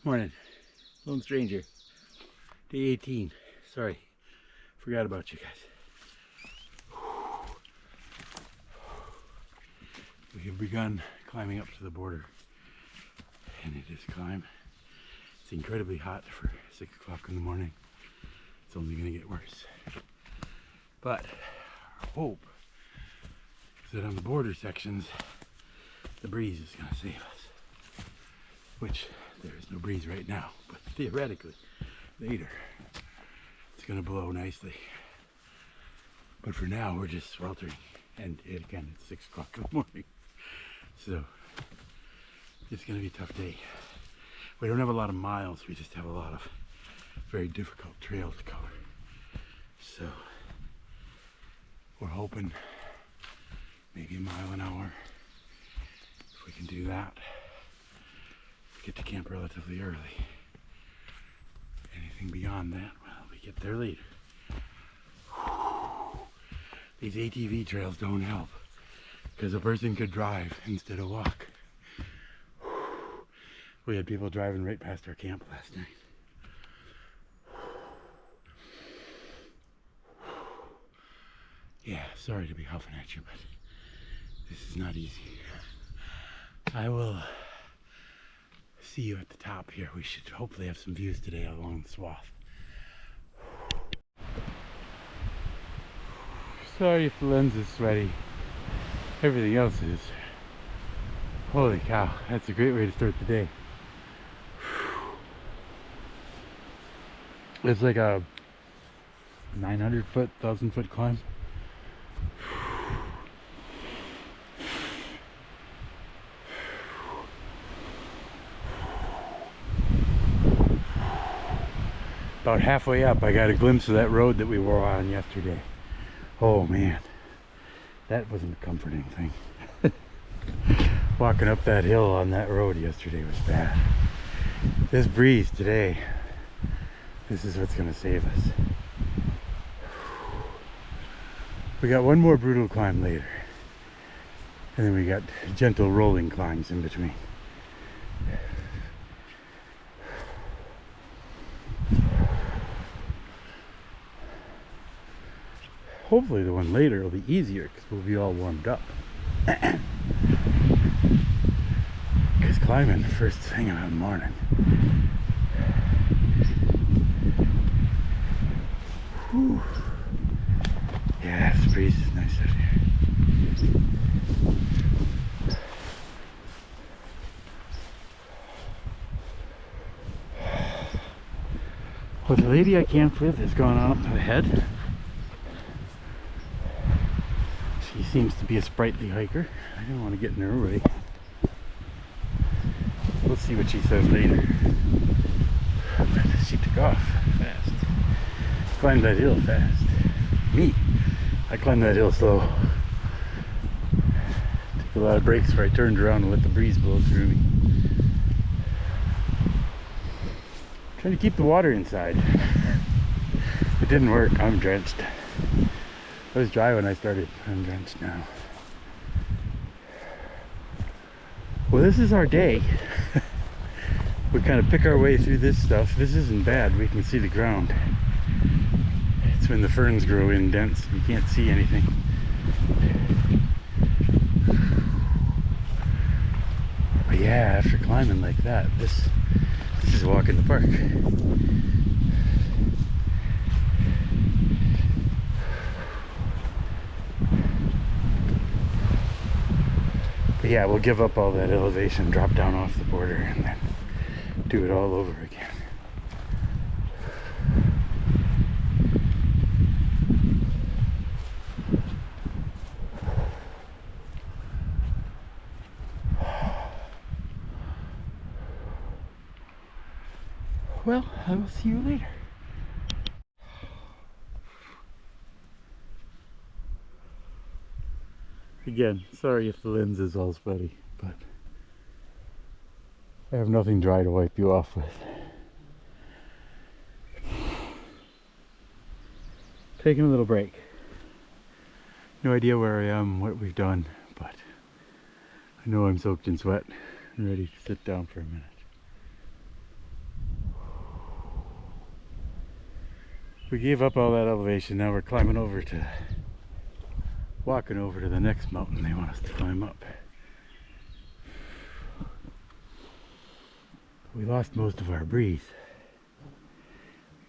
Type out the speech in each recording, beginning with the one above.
Morning, Lone Stranger. Day 18. Sorry, forgot about you guys. We have begun climbing up to the border, and it is climb. It's incredibly hot for 6 o'clock in the morning. It's only going to get worse. But our hope is that on the border sections, the breeze is going to save us. Which there is no breeze right now, but theoretically, later, it's going to blow nicely. But for now, we're just sweltering, and again, it's 6 o'clock in the morning. So it's going to be a tough day. We don't have a lot of miles, we just have a lot of very difficult trails to cover. So we're hoping maybe a mile an hour. If we can do that, get to camp relatively early. Anything beyond that, well, we get there later. These ATV trails don't help, because a person could drive instead of walk. We had people driving right past our camp last night. Yeah, sorry to be huffing at you, but this is not easy. I will see you at the top here. We should hopefully have some views today along the swath. Sorry if the lens is sweaty. Everything else is. Holy cow, that's a great way to start the day. It's like a 900 foot, 1,000 foot climb. About halfway up, I got a glimpse of that road that we were on yesterday. Oh man, that wasn't a comforting thing. Walking up that hill on that road yesterday was bad. This breeze today, this is what's gonna save us. We got one more brutal climb later, and then we got gentle rolling climbs in between. Hopefully the one later will be easier because we'll be all warmed up. Because climbing the first thing in the morning. Whew. Yeah, this breeze is nice out here. Well, the lady I camped with has gone on up ahead. She seems to be a sprightly hiker. I don't want to get in her way. We'll see what she says later. But she took off fast. Climbed that hill fast. Me, I climbed that hill slow. Took a lot of breaks where I turned around and let the breeze blow through me. Trying to keep the water inside. It didn't work. I'm drenched. I was dry when I started. I'm drenched now. Well, this is our day. We kind of pick our way through this stuff. This isn't bad. We can see the ground. It's when the ferns grow in dense. You can't see anything. But yeah, after climbing like that, this is a walk in the park. But yeah, we'll give up all that elevation, drop down off the border, and then do it all over again. Well, I will see you later. Again, sorry if the lens is all sweaty, but I have nothing dry to wipe you off with. Taking a little break. No idea where I am, what we've done, but I know I'm soaked in sweat and ready to sit down for a minute. We gave up all that elevation. Now we're walking over to the next mountain they want us to climb up. We lost most of our breeze.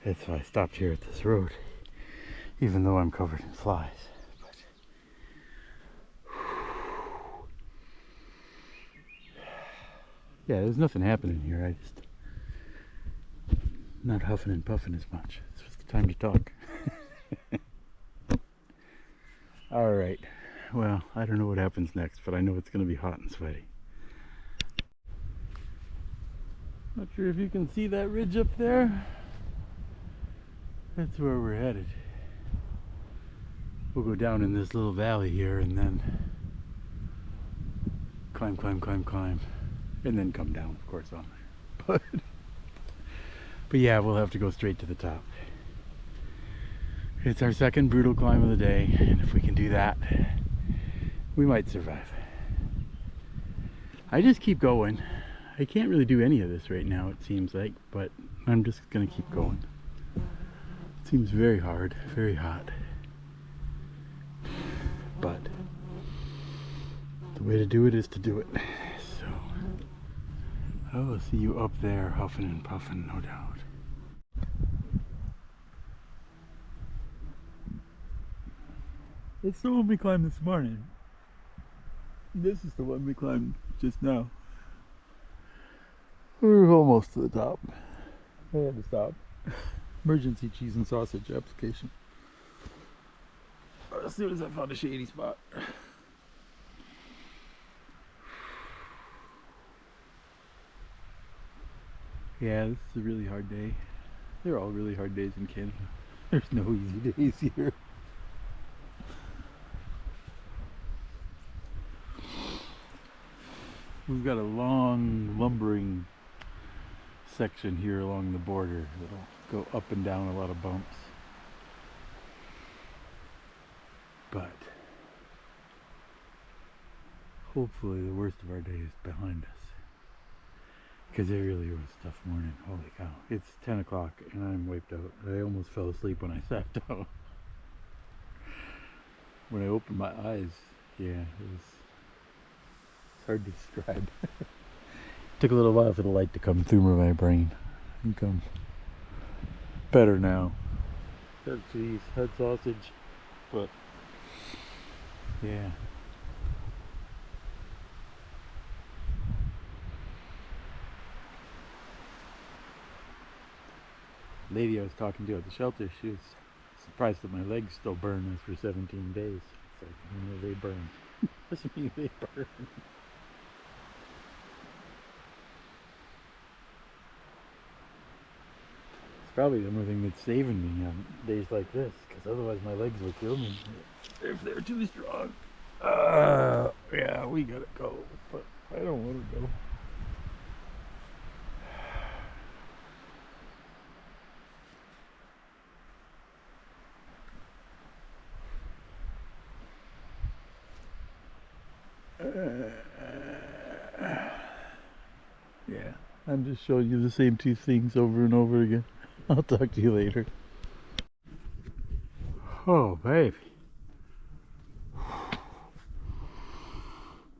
That's why I stopped here at this road, even though I'm covered in flies. But yeah, there's nothing happening here. I just not huffing and puffing as much. This was the time to talk. All right. Well, I don't know what happens next, but I know it's going to be hot and sweaty. Not sure if you can see that ridge up there. That's where we're headed. We'll go down in this little valley here and then climb, and then come down, of course, on there. But yeah, we'll have to go straight to the top. It's our second brutal climb of the day, and if we can do that, we might survive. I just keep going. I can't really do any of this right now, it seems like, but I'm just gonna keep going. It seems very hard, very hot. But the way to do it is to do it. So I will see you up there huffing and puffing, no doubt. It's the one we climbed this morning. This is the one we climbed just now. We're almost to the top. I had to stop. Emergency cheese and sausage application. As soon as I found a shady spot. Yeah, this is a really hard day. They're all really hard days in Canada. There's no easy days here. We've got a long lumbering section here along the border that'll go up and down a lot of bumps. But hopefully the worst of our day is behind us. Because it really was a tough morning. Holy cow. It's 10 o'clock and I'm wiped out. I almost fell asleep when I sat down. When I opened my eyes, yeah, it was hard to describe. Took a little while for the light to come through my brain. I think I'm better now. Had cheese, had sausage, but yeah. Lady I was talking to at the shelter, she was surprised that my legs still burn after 17 days. It's like, you know, they burn. Doesn't mean they burn. It's probably the only thing that's saving me on days like this, because otherwise my legs will kill me if they're too strong. Yeah, we gotta go, but I don't want to go. Yeah, I'm just showing you the same two things over and over again. I'll talk to you later. Oh, baby.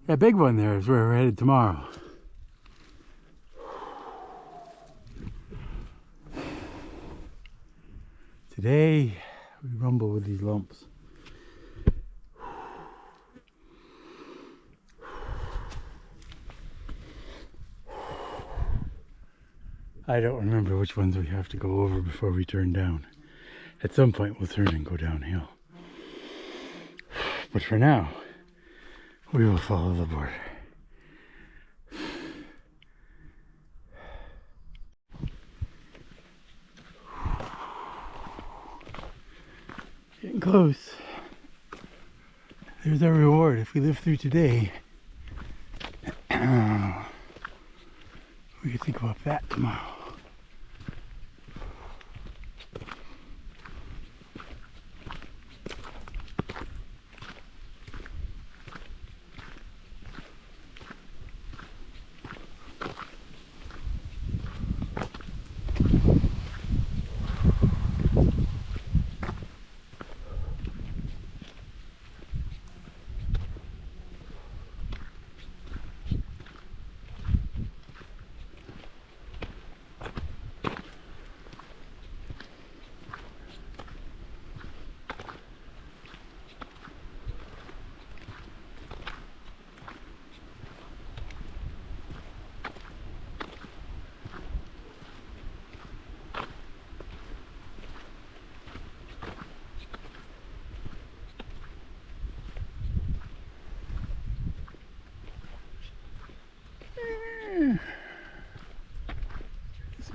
That big one there is where we're headed tomorrow. Today, we rumble with these lumps. I don't remember which ones we have to go over before we turn down. At some point we'll turn and go downhill. But for now, we will follow the border. Getting close. There's our reward if we live through today. We get to go up that tomorrow.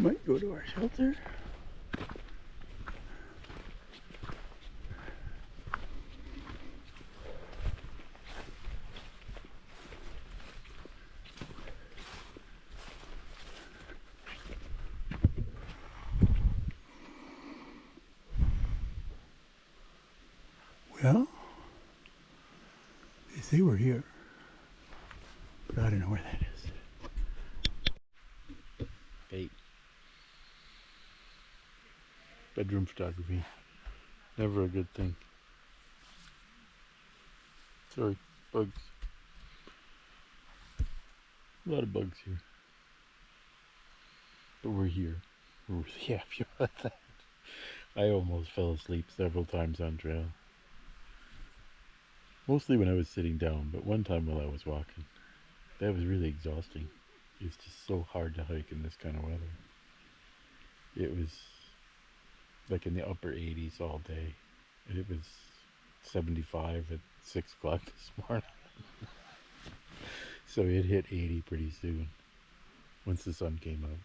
Might go to our shelter. Well, they say we're here, but I don't know where that is. Fate. Bedroom photography. Never a good thing. Sorry, bugs. A lot of bugs here. But we're here. We're really happy about that. I almost fell asleep several times on trail. Mostly when I was sitting down, but one time while I was walking. That was really exhausting. It's just so hard to hike in this kind of weather. It was like in the upper 80s all day. And it was 75 at 6 o'clock this morning. So it hit 80 pretty soon, once the sun came out.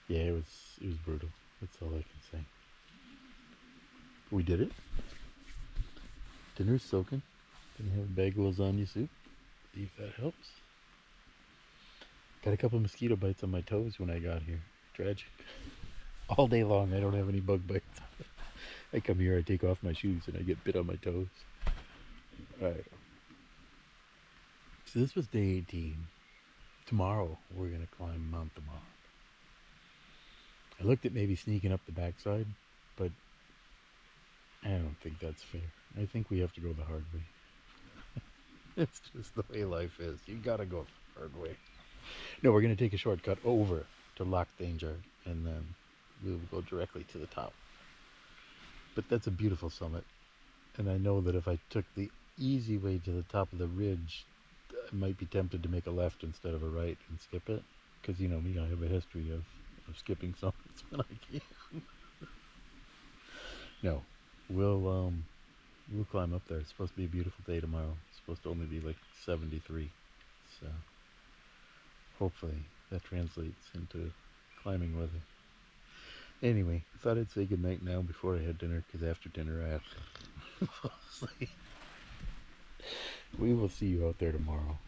Yeah, it was brutal. That's all I can say. We did it. Dinner's soaking. Gonna have a bag of lasagna soup. See if that helps. Got a couple mosquito bites on my toes when I got here. Tragic. All day long I don't have any bug bites. I come here, I take off my shoes, and I get bit on my toes. Alright. So this was day 18. Tomorrow we're gonna climb Mount Demar. I looked at maybe sneaking up the backside, but I don't think that's fair. I think we have to go the hard way. It's just the way life is. You gotta go the hard way. No, we're gonna take a shortcut over to Loch Danger, and then we'll go directly to the top. But that's a beautiful summit, and I know that if I took the easy way to the top of the ridge, I might be tempted to make a left instead of a right and skip it, because you know me, I have a history of skipping summits when I can. No, we'll climb up there. It's supposed to be a beautiful day tomorrow. It's supposed to only be like 73, so hopefully that translates into climbing weather. Anyway, I thought I'd say goodnight now before I had dinner, because after dinner I have to fall asleep. We will see you out there tomorrow.